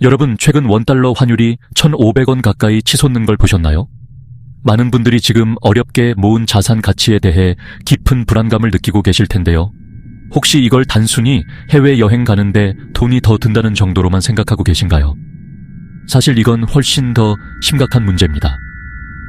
여러분, 최근 원달러 환율이 1,500원 가까이 치솟는 걸 보셨나요? 많은 분들이 지금 어렵게 모은 자산 가치에 대해 깊은 불안감을 느끼고 계실 텐데요. 혹시 이걸 단순히 해외여행 가는데 돈이 더 든다는 정도로만 생각하고 계신가요? 사실 이건 훨씬 더 심각한 문제입니다.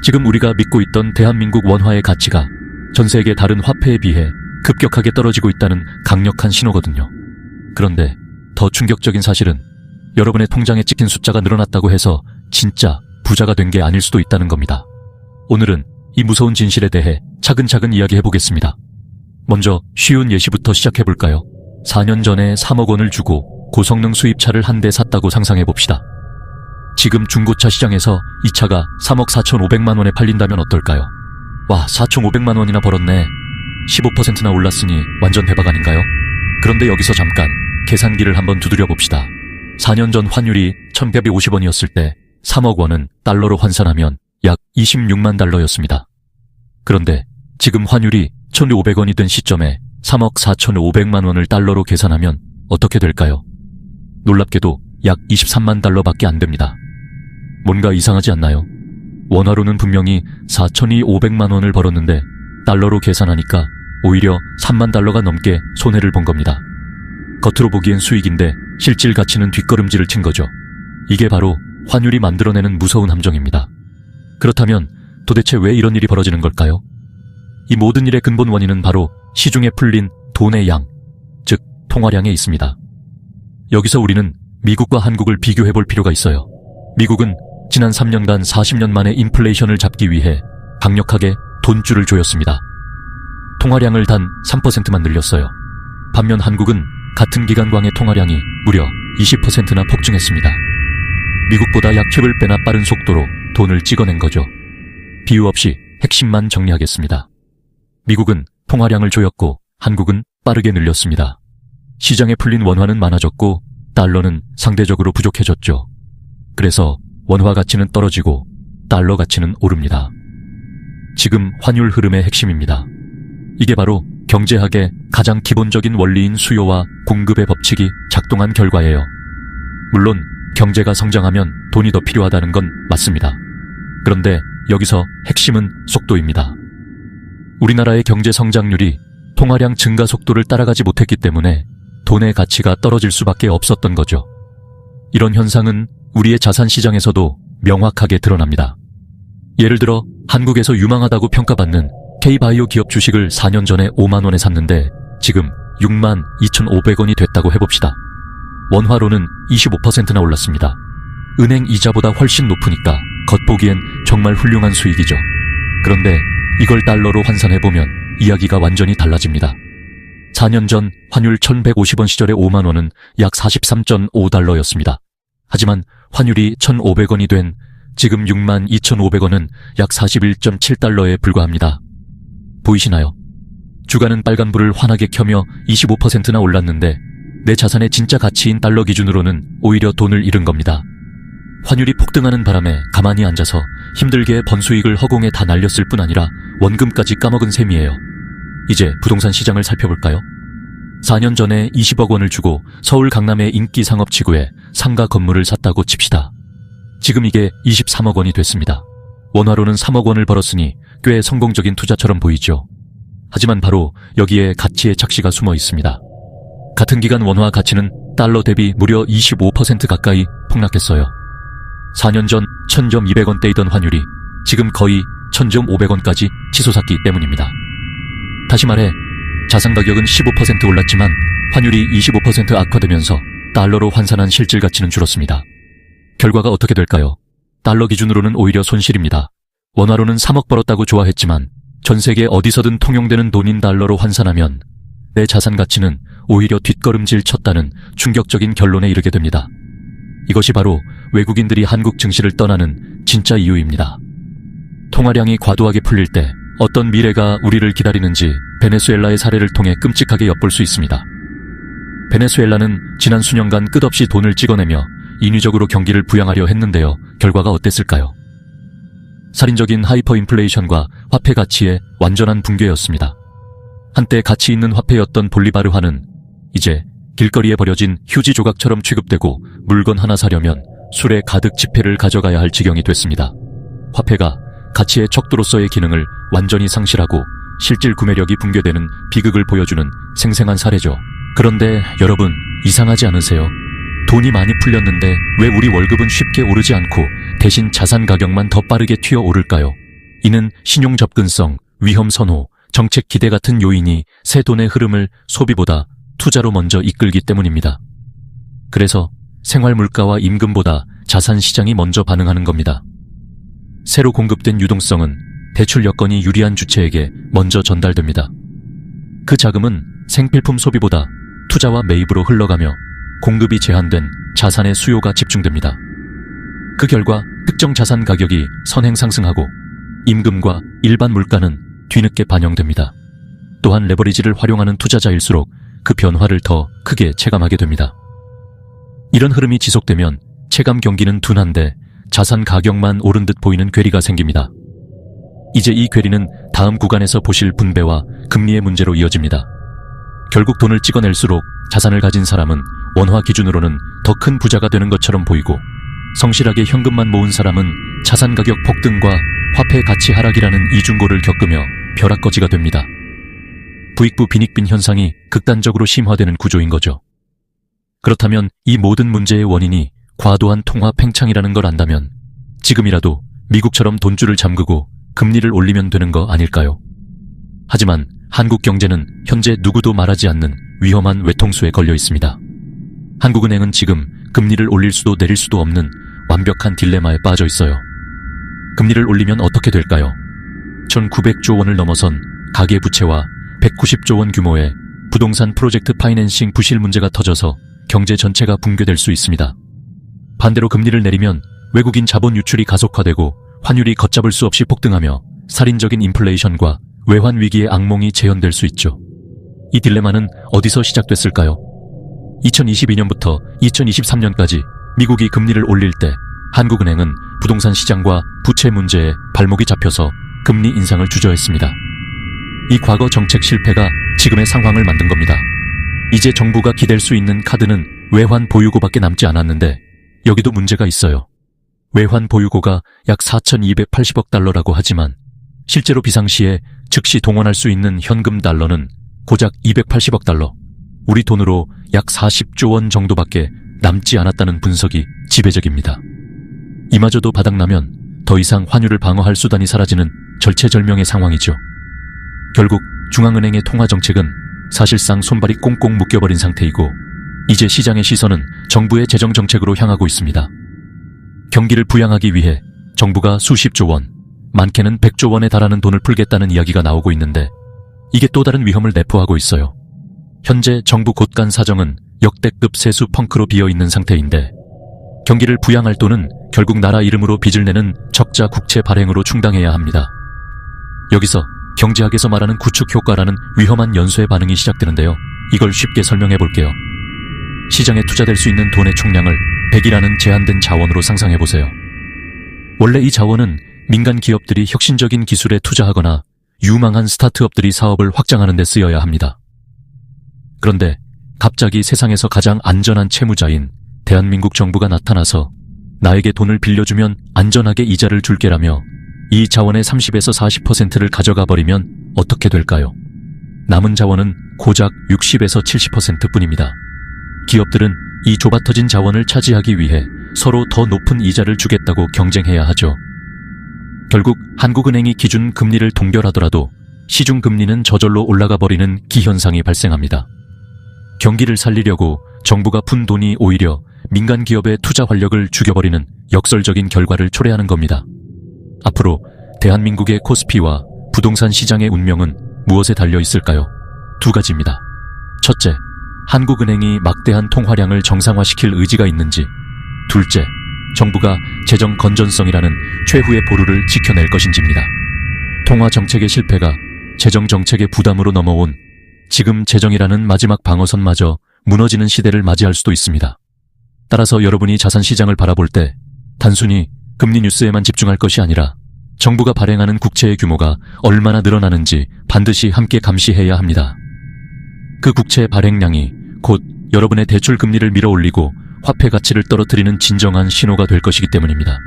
지금 우리가 믿고 있던 대한민국 원화의 가치가 전 세계 다른 화폐에 비해 급격하게 떨어지고 있다는 강력한 신호거든요. 그런데 더 충격적인 사실은 여러분의 통장에 찍힌 숫자가 늘어났다고 해서 진짜 부자가 된 게 아닐 수도 있다는 겁니다. 오늘은 이 무서운 진실에 대해 차근차근 이야기해보겠습니다. 먼저 쉬운 예시부터 시작해볼까요? 4년 전에 3억 원을 주고 고성능 수입차를 한 대 샀다고 상상해봅시다. 지금 중고차 시장에서 이 차가 3억 4,500만 원에 팔린다면 어떨까요? 와, 4,500만 원이나 벌었네. 15%나 올랐으니 완전 대박 아닌가요? 그런데 여기서 잠깐 계산기를 한번 두드려봅시다. 4년 전 환율이 1,150원이었을 때 3억 원은 달러로 환산하면 약 26만 달러였습니다. 그런데 지금 환율이 1,500원이 된 시점에 3억 4,500만 원을 달러로 계산하면 어떻게 될까요? 놀랍게도 약 23만 달러밖에 안 됩니다. 뭔가 이상하지 않나요? 원화로는 분명히 4,500만 원을 벌었는데 달러로 계산하니까 오히려 3만 달러가 넘게 손해를 본 겁니다. 겉으로 보기엔 수익인데 실질 가치는 뒷걸음질을 친 거죠. 이게 바로 환율이 만들어내는 무서운 함정입니다. 그렇다면 도대체 왜 이런 일이 벌어지는 걸까요? 이 모든 일의 근본 원인은 바로 시중에 풀린 돈의 양, 즉 통화량에 있습니다. 여기서 우리는 미국과 한국을 비교해 볼 필요가 있어요. 미국은 지난 3년간 40년 만에 인플레이션을 잡기 위해 강력하게 돈줄을 조였습니다. 통화량을 단 3%만 늘렸어요. 반면 한국은 같은 기간광의 통화량이 무려 20%나 폭증했습니다. 미국보다 약 10배나 빠른 속도로 돈을 찍어낸 거죠. 비유 없이 핵심만 정리하겠습니다. 미국은 통화량을 조였고 한국은 빠르게 늘렸습니다. 시장에 풀린 원화는 많아졌고 달러는 상대적으로 부족해졌죠. 그래서 원화 가치는 떨어지고 달러 가치는 오릅니다. 지금 환율 흐름의 핵심입니다. 이게 바로 경제학의 가장 기본적인 원리인 수요와 공급의 법칙이 작동한 결과예요. 물론 경제가 성장하면 돈이 더 필요하다는 건 맞습니다. 그런데 여기서 핵심은 속도입니다. 우리나라의 경제 성장률이 통화량 증가 속도를 따라가지 못했기 때문에 돈의 가치가 떨어질 수밖에 없었던 거죠. 이런 현상은 우리의 자산 시장에서도 명확하게 드러납니다. 예를 들어 한국에서 유망하다고 평가받는 K바이오 기업 주식을 4년 전에 5만 원에 샀는데 지금 6만 2,500원이 됐다고 해봅시다. 원화로는 25%나 올랐습니다. 은행 이자보다 훨씬 높으니까 겉보기엔 정말 훌륭한 수익이죠. 그런데 이걸 달러로 환산해보면 이야기가 완전히 달라집니다. 4년 전 환율 1,150원 시절의 5만 원은 약 43.5달러였습니다. 하지만 환율이 1,500원이 된 지금 6만 2,500원은 약 41.7달러에 불과합니다. 보이시나요? 주가는 빨간불을 환하게 켜며 25%나 올랐는데 내 자산의 진짜 가치인 달러 기준으로는 오히려 돈을 잃은 겁니다. 환율이 폭등하는 바람에 가만히 앉아서 힘들게 번 수익을 허공에 다 날렸을 뿐 아니라 원금까지 까먹은 셈이에요. 이제 부동산 시장을 살펴볼까요? 4년 전에 20억 원을 주고 서울 강남의 인기 상업지구에 상가 건물을 샀다고 칩시다. 지금 이게 23억 원이 됐습니다. 원화로는 3억 원을 벌었으니 꽤 성공적인 투자처럼 보이죠. 하지만 바로 여기에 가치의 착시가 숨어 있습니다. 같은 기간 원화 가치는 달러 대비 무려 25% 가까이 폭락했어요. 4년 전 1,200원대이던 환율이 지금 거의 1,500원까지 치솟았기 때문입니다. 다시 말해 자산 가격은 15% 올랐지만 환율이 25% 악화되면서 달러로 환산한 실질 가치는 줄었습니다. 결과가 어떻게 될까요? 달러 기준으로는 오히려 손실입니다. 원화로는 3억 벌었다고 좋아했지만 전 세계 어디서든 통용되는 돈인 달러로 환산하면 내 자산 가치는 오히려 뒷걸음질 쳤다는 충격적인 결론에 이르게 됩니다. 이것이 바로 외국인들이 한국 증시를 떠나는 진짜 이유입니다. 통화량이 과도하게 풀릴 때 어떤 미래가 우리를 기다리는지 베네수엘라의 사례를 통해 끔찍하게 엿볼 수 있습니다. 베네수엘라는 지난 수년간 끝없이 돈을 찍어내며 인위적으로 경기를 부양하려 했는데요. 결과가 어땠을까요? 살인적인 하이퍼인플레이션과 화폐 가치의 완전한 붕괴였습니다. 한때 가치 있는 화폐였던 볼리바르화는 이제 길거리에 버려진 휴지 조각처럼 취급되고 물건 하나 사려면 술에 가득 지폐를 가져가야 할 지경이 됐습니다. 화폐가 가치의 척도로서의 기능을 완전히 상실하고 실질 구매력이 붕괴되는 비극을 보여주는 생생한 사례죠. 그런데 여러분, 이상하지 않으세요? 돈이 많이 풀렸는데 왜 우리 월급은 쉽게 오르지 않고 대신 자산 가격만 더 빠르게 튀어오를까요? 이는 신용 접근성, 위험 선호, 정책 기대 같은 요인이 새 돈의 흐름을 소비보다 투자로 먼저 이끌기 때문입니다. 그래서 생활 물가와 임금보다 자산 시장이 먼저 반응하는 겁니다. 새로 공급된 유동성은 대출 여건이 유리한 주체에게 먼저 전달됩니다. 그 자금은 생필품 소비보다 투자와 매입으로 흘러가며 공급이 제한된 자산의 수요가 집중됩니다. 그 결과 특정 자산 가격이 선행 상승하고 임금과 일반 물가는 뒤늦게 반영됩니다. 또한 레버리지를 활용하는 투자자일수록 그 변화를 더 크게 체감하게 됩니다. 이런 흐름이 지속되면 체감 경기는 둔한데 자산 가격만 오른 듯 보이는 괴리가 생깁니다. 이제 이 괴리는 다음 구간에서 보실 분배와 금리의 문제로 이어집니다. 결국 돈을 찍어낼수록 자산을 가진 사람은 원화 기준으로는 더 큰 부자가 되는 것처럼 보이고, 성실하게 현금만 모은 사람은 자산 가격 폭등과 화폐 가치 하락이라는 이중고를 겪으며 벼락거지가 됩니다. 부익부 빈익빈 현상이 극단적으로 심화되는 구조인 거죠. 그렇다면 이 모든 문제의 원인이 과도한 통화 팽창이라는 걸 안다면 지금이라도 미국처럼 돈줄을 잠그고 금리를 올리면 되는 거 아닐까요? 하지만 한국 경제는 현재 누구도 말하지 않는 위험한 외통수에 걸려 있습니다. 한국은행은 지금 금리를 올릴 수도 내릴 수도 없는 완벽한 딜레마에 빠져 있어요. 금리를 올리면 어떻게 될까요? 1900조 원을 넘어선 가계부채와 190조 원 규모의 부동산 프로젝트 파이낸싱 부실 문제가 터져서 경제 전체가 붕괴될 수 있습니다. 반대로 금리를 내리면 외국인 자본 유출이 가속화되고 환율이 걷잡을 수 없이 폭등하며 살인적인 인플레이션과 외환 위기의 악몽이 재현될 수 있죠. 이 딜레마는 어디서 시작됐을까요? 2022년부터 2023년까지 미국이 금리를 올릴 때 한국은행은 부동산 시장과 부채 문제에 발목이 잡혀서 금리 인상을 주저했습니다. 이 과거 정책 실패가 지금의 상황을 만든 겁니다. 이제 정부가 기댈 수 있는 카드는 외환 보유고밖에 남지 않았는데 여기도 문제가 있어요. 외환 보유고가 약 4,280억 달러라고 하지만 실제로 비상시에 즉시 동원할 수 있는 현금 달러는 고작 280억 달러, 우리 돈으로 약 40조 원 정도밖에 남지 않았다는 분석이 지배적입니다. 이마저도 바닥나면 더 이상 환율을 방어할 수단이 사라지는 절체절명의 상황이죠. 결국 중앙은행의 통화정책은 사실상 손발이 꽁꽁 묶여버린 상태이고 이제 시장의 시선은 정부의 재정정책으로 향하고 있습니다. 경기를 부양하기 위해 정부가 수십조 원, 많게는 100조 원에 달하는 돈을 풀겠다는 이야기가 나오고 있는데 이게 또 다른 위험을 내포하고 있어요. 현재 정부 곳간 사정은 역대급 세수 펑크로 비어있는 상태인데 경기를 부양할 돈은 결국 나라 이름으로 빚을 내는 적자 국채 발행으로 충당해야 합니다. 여기서 경제학에서 말하는 구축 효과라는 위험한 연쇄 반응이 시작되는데요. 이걸 쉽게 설명해 볼게요. 시장에 투자될 수 있는 돈의 총량을 100이라는 제한된 자원으로 상상해 보세요. 원래 이 자원은 민간 기업들이 혁신적인 기술에 투자하거나 유망한 스타트업들이 사업을 확장하는 데 쓰여야 합니다. 그런데 갑자기 세상에서 가장 안전한 채무자인 대한민국 정부가 나타나서 나에게 돈을 빌려주면 안전하게 이자를 줄게라며 이 자원의 30에서 40%를 가져가 버리면 어떻게 될까요? 남은 자원은 고작 60에서 70% 뿐입니다. 기업들은 이 좁아터진 자원을 차지하기 위해 서로 더 높은 이자를 주겠다고 경쟁해야 하죠. 결국 한국은행이 기준 금리를 동결하더라도 시중 금리는 저절로 올라가 버리는 기현상이 발생합니다. 경기를 살리려고 정부가 푼 돈이 오히려 민간 기업의 투자 활력을 죽여버리는 역설적인 결과를 초래하는 겁니다. 앞으로 대한민국의 코스피와 부동산 시장의 운명은 무엇에 달려 있을까요? 두 가지입니다. 첫째, 한국은행이 막대한 통화량을 정상화시킬 의지가 있는지, 둘째, 정부가 재정 건전성이라는 최후의 보루를 지켜낼 것인지입니다. 통화 정책의 실패가 재정 정책의 부담으로 넘어온 지금 재정이라는 마지막 방어선마저 무너지는 시대를 맞이할 수도 있습니다. 따라서 여러분이 자산 시장을 바라볼 때 단순히 금리 뉴스에만 집중할 것이 아니라 정부가 발행하는 국채의 규모가 얼마나 늘어나는지 반드시 함께 감시해야 합니다. 그 국채 발행량이 곧 여러분의 대출 금리를 밀어올리고 화폐 가치를 떨어뜨리는 진정한 신호가 될 것이기 때문입니다.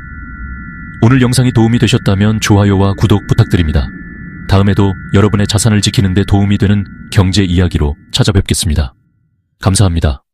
오늘 영상이 도움이 되셨다면 좋아요와 구독 부탁드립니다. 다음에도 여러분의 자산을 지키는 데 도움이 되는 경제 이야기로 찾아뵙겠습니다. 감사합니다.